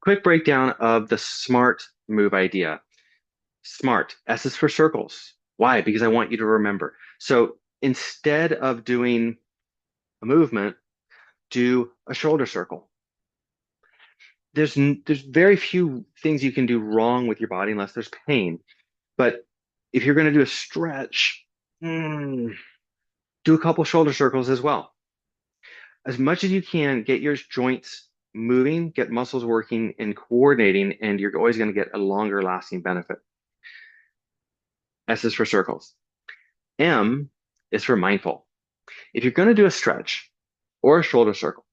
quick breakdown of the SMART move idea. SMART, S is for circles. Why? Because I want you to remember. So instead of doing a movement, do a shoulder circle. There's very few things you can do wrong with your body unless there's pain. But if you're going to do a stretch, do a couple shoulder circles as well. As much as you can, get your joints moving, get muscles working and coordinating, and you're always going to get a longer lasting benefit. S is for circles. M is for mindful. If you're going to do a stretch or a shoulder circle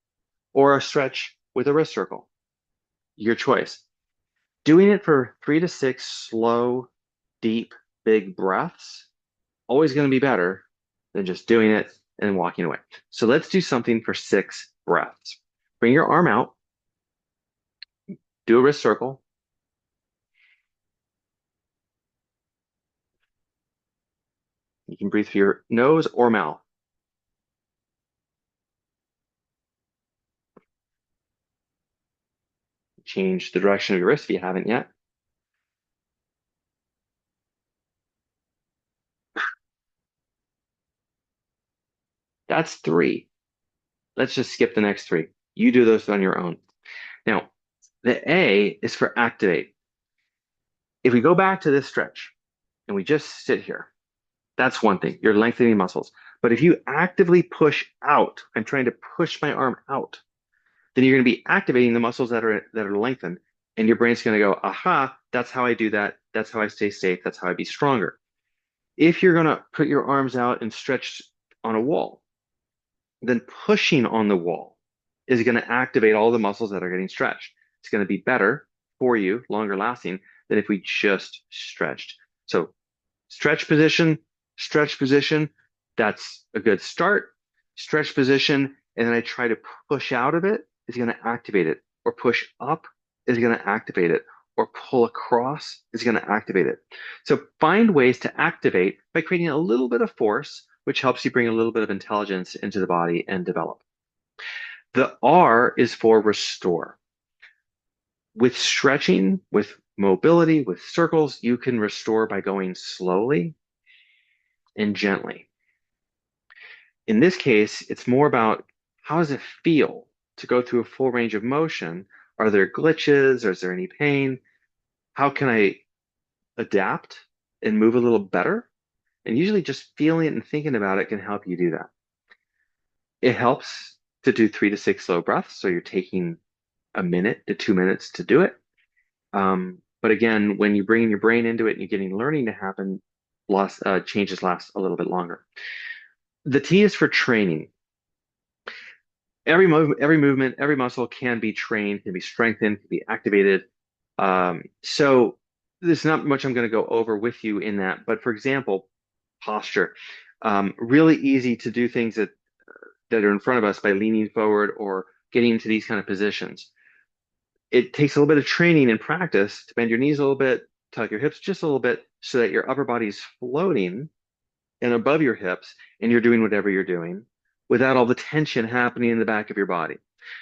or a stretch with a wrist circle, your choice. Doing it for 3 to 6 slow, deep, big breaths, always going to be better than just doing it and walking away. So let's do something for 6 breaths. Bring your arm out, do a wrist circle. You can breathe through your nose or mouth. Change the direction of your wrist if you haven't yet. That's 3. Let's just skip the next 3. You do those on your own. Now, the A is for activate. If we go back to this stretch and we just sit here, that's one thing. You're lengthening muscles. But if you actively push out, I'm trying to push my arm out, then you're going to be activating the muscles that are lengthened, and your brain's going to go, aha, that's how I do that. That's how I stay safe. That's how I be stronger. If you're going to put your arms out and stretch on a wall, then pushing on the wall is going to activate all the muscles that are getting stretched. It's going to be better for you, longer lasting, than if we just stretched. So stretch position, stretch position, that's a good start. Stretch position, and then I try to push out of it is going to activate it, or push up is going to activate it, or pull across is going to activate it. So find ways to activate by creating a little bit of force, which helps you bring a little bit of intelligence into the body and develop. The R is for restore. With stretching, with mobility, with circles, you can restore by going slowly and gently. In this case, it's more about how does it feel to go through a full range of motion? Are there glitches? Or is there any pain? How can I adapt and move a little better? And usually just feeling it and thinking about it can help you do that. It helps to do 3 to 6 slow breaths. So you're taking a minute to 2 minutes to do it. But again, when you bring your brain into it and you're getting learning to happen, changes last a little bit longer. The T is for training. Every movement, every muscle can be trained, can be strengthened, can be activated. So there's not much I'm going to go over with you in that. But for example, posture. Really easy to do things that are in front of us by leaning forward or getting into these kind of positions. It takes a little bit of training and practice to bend your knees a little bit, tuck your hips just a little bit so that your upper body is floating and above your hips and you're doing whatever you're doing without all the tension happening in the back of your body.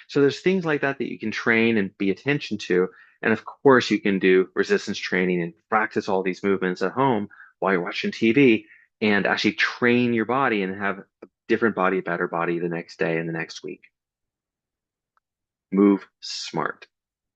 So there's things like that that you can train and be attention to. And of course, you can do resistance training and practice all these movements at home while you're watching TV and actually train your body and have a different body, better body the next day and the next week. Move smart.